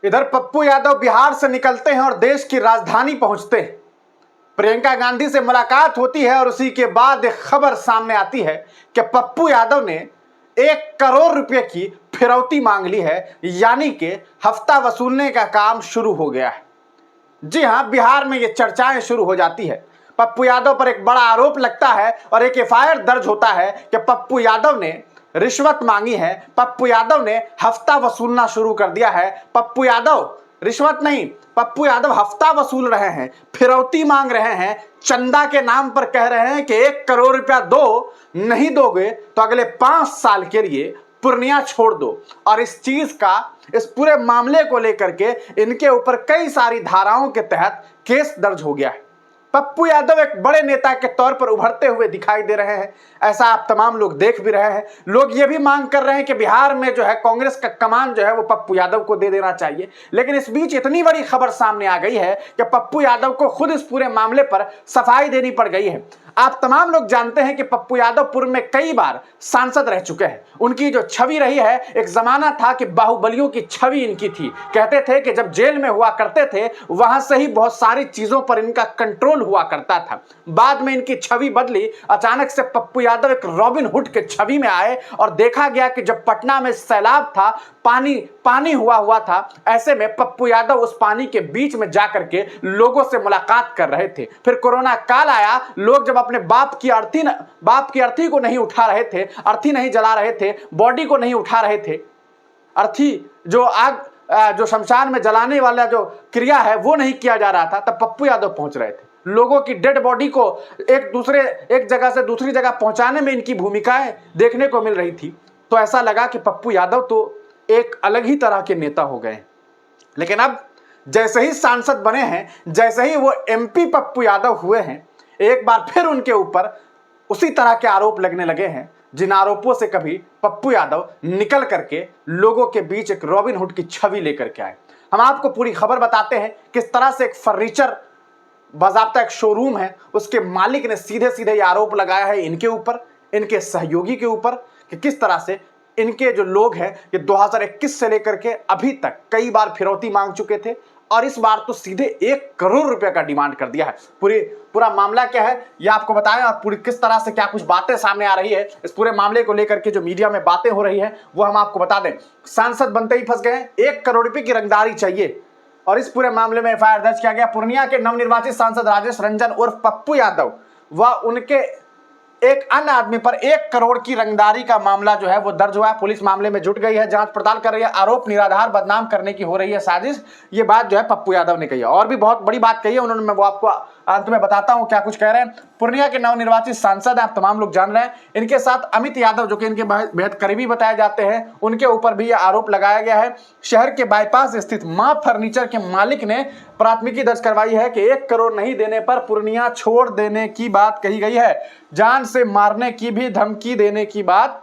इधर पप्पू यादव बिहार से निकलते हैं और देश की राजधानी पहुंचते हैं। प्रियंका गांधी से मुलाकात होती है और उसी के बाद एक खबर सामने आती है कि पप्पू यादव ने 1 करोड़ रुपए की फिरौती मांग ली है, यानी कि हफ्ता वसूलने का काम शुरू हो गया है। जी हां, बिहार में ये चर्चाएं शुरू हो जाती है। पप्पू यादव पर एक बड़ा आरोप लगता है और एक एफआईआर दर्ज होता है कि पप्पू यादव ने रिश्वत मांगी है। पप्पू यादव ने हफ्ता वसूलना शुरू कर दिया है। पप्पू यादव रिश्वत नहीं, पप्पू यादव हफ्ता वसूल रहे हैं, फिरौती मांग रहे हैं, चंदा के नाम पर कह रहे हैं कि 1 करोड़ रुपया दो, नहीं दोगे तो अगले 5 साल के लिए पूर्णिया छोड़ दो। और इस चीज का, इस पूरे मामले को लेकर के इनके ऊपर कई सारी धाराओं के तहत केस दर्ज हो गया है। पप्पू यादव एक बड़े नेता के तौर पर उभरते हुए दिखाई दे रहे हैं, ऐसा आप तमाम लोग देख भी रहे हैं। लोग ये भी मांग कर रहे हैं कि बिहार में जो है कांग्रेस का कमान जो है वो पप्पू यादव को दे देना चाहिए। लेकिन इस बीच इतनी बड़ी खबर सामने आ गई है कि पप्पू यादव को खुद इस पूरे मामले पर सफाई देनी पड़ गई है। आप तमाम लोग जानते हैं कि पप्पू यादव पूर्व में कई बार सांसद रह चुके हैं। उनकी जो छवि रही है, एक जमाना था कि बाहुबलियों की छवि इनकी थी। कहते थे कि जब जेल में हुआ करते थे वहां से ही बहुत सारी चीजों पर इनका कंट्रोल हुआ करता था। बाद में इनकी छवि बदली, अचानक से पप्पू यादव एक रॉबिन हुड के छवि में आए और देखा गया कि जब पटना में सैलाब था, पानी पानी हुआ था, ऐसे में पप्पू यादव उस पानी के बीच में जाकर के लोगों से मुलाकात कर रहे थे। फिर कोरोना काल आया, लोग जब अपने बाप की अर्थी को नहीं उठा रहे थे, अर्थी नहीं जला रहे थे, बॉडी को नहीं उठा रहे थे, अर्थी जो आग जो शमशान में जलाने वाला जो क्रिया है वो नहीं किया जा रहा था, तब पप्पू यादव पहुंच रहे थे। लोगों की डेड बॉडी को एक जगह से दूसरी जगह पहुंचाने में इनकी भूमिकाएं देखने को मिल रही थी। तो ऐसा लगा कि पप्पू यादव तो एक अलग ही तरह के नेता हो गए। लेकिन अब जैसे ही सांसद बने हैं, जैसे ही वो एमपी पप्पू यादव हुए हैं, एक बार फिर उनके ऊपर उसी तरह के आरोप लगने लगे हैं, जिन आरोपों से कभी पप्पू यादव निकल करके लोगों के बीच एक रॉबिन हुड की छवि लेकर के आए। हम आपको पूरी खबर बताते हैं किस तरह से एक फर्नीचर बाजाबता एक शोरूम है, उसके मालिक ने सीधे सीधे ये आरोप लगाया है इनके ऊपर, इनके सहयोगी के ऊपर, कि किस तरह से इनके जो लोग हैं ये 2021 से लेकर के अभी तक कई बार फिरौती मांग चुके थे और इस बार तो सीधे 1 करोड़ रुपए का डिमांड कर दिया है। पूरा मामला क्या है ये आपको बताएं और पूरी किस तरह से क्या कुछ बातें सामने आ रही है, इस पूरे मामले को लेकर के जो मीडिया में बातें हो रही है वो हम आपको बता दें। सांसद बनते ही फंस गए, 1 करोड़ रुपए की रंगदारी चाहिए और इस पूरे मामले में एफआईआर दर्ज किया गया। पूर्णिया के नवनिर्वाचित सांसद राजेश रंजन उर्फ पप्पू यादव व उनके एक अन्य आदमी पर 1 करोड़ की रंगदारी का मामला जो है वो दर्ज हुआ है। पुलिस मामले में जुट गई है, जांच पड़ताल कर रही है। आरोप निराधार, बदनाम करने की हो रही है साजिश, ये बात जो है पप्पू यादव ने कही है। और भी बहुत बड़ी बात कही है उन्होंने, मैं वो आपको अंत में बताता हूं क्या कुछ कह रहे हैं। पूर्णिया के नवनिर्वाचित सांसद आप तमाम लोग जान रहे हैं, इनके साथ अमित यादव जो कि इनके बेहद करीबी बताए जाते हैं, उनके ऊपर भी यह आरोप लगाया गया है। शहर के बाईपास स्थित मां फर्नीचर के मालिक ने प्राथमिकी दर्ज करवाई है कि 1 करोड़ नहीं देने पर पूर्णिया छोड़ देने की बात कही गई है, जान से मारने की भी धमकी देने की बात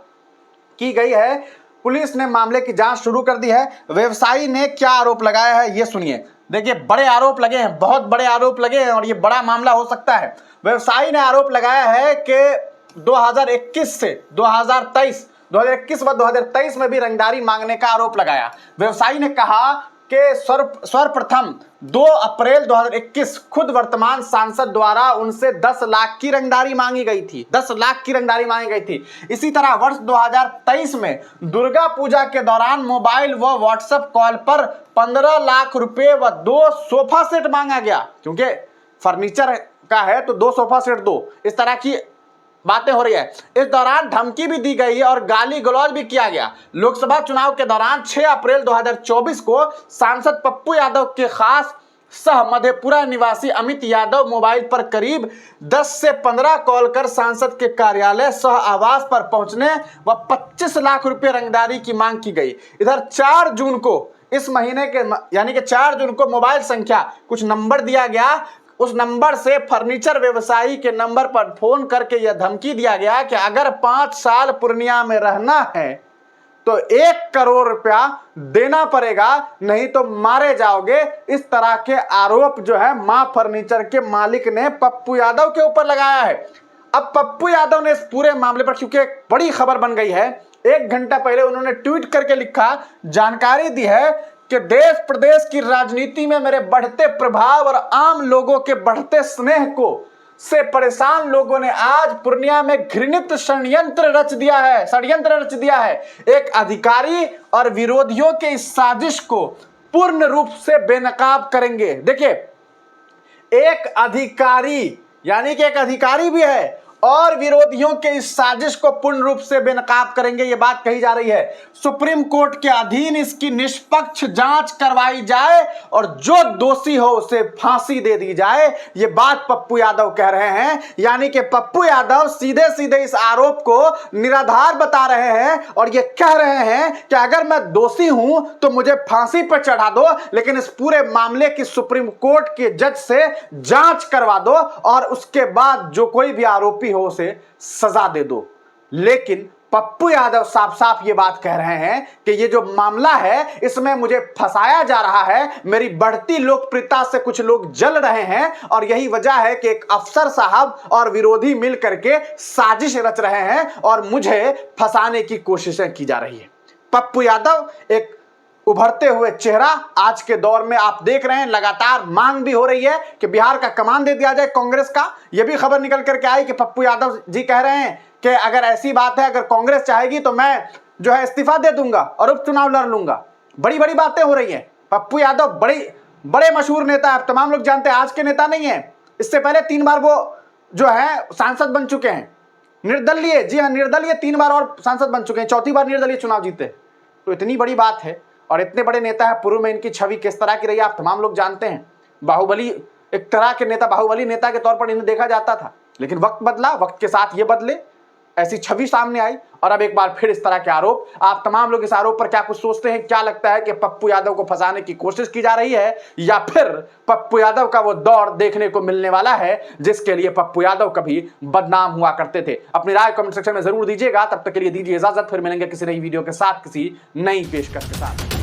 की गई है। पुलिस ने मामले की जांच शुरू कर दी है। व्यवसायी ने क्या आरोप लगाया है ये सुनिए। देखिए, बड़े आरोप लगे हैं, बहुत बड़े आरोप लगे हैं और ये बड़ा मामला हो सकता है। व्यवसायी ने आरोप लगाया है कि 2021 से 2021 व 2023 में भी रंगदारी मांगने का आरोप लगाया। व्यवसायी ने कहा कि सर्वप्रथम 2 अप्रैल 2021 खुद वर्तमान सांसद द्वारा उनसे 10 लाख की रंगदारी मांगी गई थी, 10 लाख की रंगदारी मांगी गई थी। इसी तरह वर्ष 2023 में दुर्गा पूजा के दौरान मोबाइल व व्हाट्सएप कॉल पर 15 लाख रुपए व 2 सोफा सेट मांगा गया, क्योंकि फर्नीचर का है तो 2 सोफा सेट दो, इस तरह की बातें हो रही है। इस दौरान धमकी भी दी गई है और गाली गलौज भी किया गया। लोकसभा चुनाव के दौरान 6 अप्रैल 2024 को सांसद पप्पू यादव के खास सह मधेपुरा निवासी अमित यादव मोबाइल पर करीब 10 से 15 कॉल कर सांसद के कार्यालय सह आवास पर पहुंचने व 25 लाख रुपए रंगदारी की मांग की गई। इधर 4 जून को, इस महीने के यानी कि 4 जून को मोबाइल संख्या कुछ नंबर दिया गया, उस नंबर से फर्नीचर व्यवसायी के नंबर पर फोन करके यह धमकी दिया गया कि अगर 5 साल पूर्णिया में रहना है तो 1 करोड़ रुपया देना पड़ेगा, नहीं तो मारे जाओगे। इस तरह के आरोप जो है मां फर्नीचर के मालिक ने पप्पू यादव के ऊपर लगाया है। अब पप्पू यादव ने इस पूरे मामले पर, क्योंकि एक बड़ी खबर बन गई है, 1 घंटा पहले उन्होंने ट्वीट करके लिखा, जानकारी दी है कि देश प्रदेश की राजनीति में मेरे बढ़ते प्रभाव और आम लोगों के बढ़ते स्नेह को से परेशान लोगों ने आज पूर्णिया में घृणित षड्यंत्र रच दिया है। एक अधिकारी और विरोधियों के इस साजिश को पूर्ण रूप से बेनकाब करेंगे। देखिए, एक अधिकारी यानी कि एक अधिकारी भी है और विरोधियों के इस साजिश को पूर्ण रूप से बेनकाब करेंगे, ये बात कही जा रही है। सुप्रीम कोर्ट के अधीन इसकी निष्पक्ष जांच करवाई जाए और जो दोषी हो उसे फांसी दे दी जाए, ये बात पप्पू यादव कह रहे हैं। यानी कि पप्पू यादव सीधे सीधे इस आरोप को निराधार बता रहे हैं और ये कह रहे हैं कि अगर मैं दोषी हूं तो मुझे फांसी पर चढ़ा दो, लेकिन इस पूरे मामले की सुप्रीम कोर्ट के जज से जांच करवा दो और उसके बाद जो कोई भी आरोपी हो उसे सजा दे दो। लेकिन पप्पू यादव साफ साफ ये बात कह रहे हैं कि ये जो मामला है इसमें मुझे फंसाया जा रहा है, मेरी बढ़ती लोकप्रियता से कुछ लोग जल रहे हैं और यही वजह है कि एक अफसर साहब और विरोधी मिल करके साजिश रच रहे हैं और मुझे फंसाने की कोशिशें की जा रही है। पप्पू यादव एक उभरते हुए चेहरा आज के दौर में आप देख रहे हैं। लगातार मांग भी हो रही है कि बिहार का कमान दे दिया जाए कांग्रेस का। यह भी खबर निकल करके आई कि पप्पू यादव जी कह रहे हैं कि अगर ऐसी बात है, अगर कांग्रेस चाहेगी तो मैं जो है इस्तीफा दे दूंगा और उपचुनाव लड़ लूंगा। बड़ी बड़ी बातें हो रही हैं। पप्पू यादव बड़े मशहूर नेता है, तमाम लोग जानते हैं, आज के नेता नहीं है। इससे पहले 3 बार वो जो है सांसद बन चुके हैं, निर्दलीय। जी हाँ, निर्दलीय 3 बार और सांसद बन चुके हैं, 4थी बार निर्दलीय चुनाव जीते। तो इतनी बड़ी बात है और इतने बड़े नेता है। पूर्व में इनकी छवि किस तरह की रही आप तमाम लोग जानते हैं। बाहुबली एक तरह के नेता, बाहुबली नेता के तौर पर इन्हें देखा जाता था, लेकिन वक्त बदला, वक्त के साथ ये बदले, ऐसी छवि सामने आई और अब एक बार फिर इस तरह के आरोप। आप तमाम लोग इस आरोप पर क्या कुछ सोचते हैं? क्या लगता है कि पप्पू यादव को फंसाने की कोशिश की जा रही है या फिर पप्पू यादव का वो दौर देखने को मिलने वाला है जिसके लिए पप्पू यादव कभी बदनाम हुआ करते थे? अपनी राय कमेंट सेक्शन में जरूर दीजिएगा। तब तक के लिए दीजिए इजाजत, फिर मिलेंगे किसी नई वीडियो के साथ, किसी नई पेशकश के साथ।